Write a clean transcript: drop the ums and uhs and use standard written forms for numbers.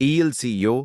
ELCO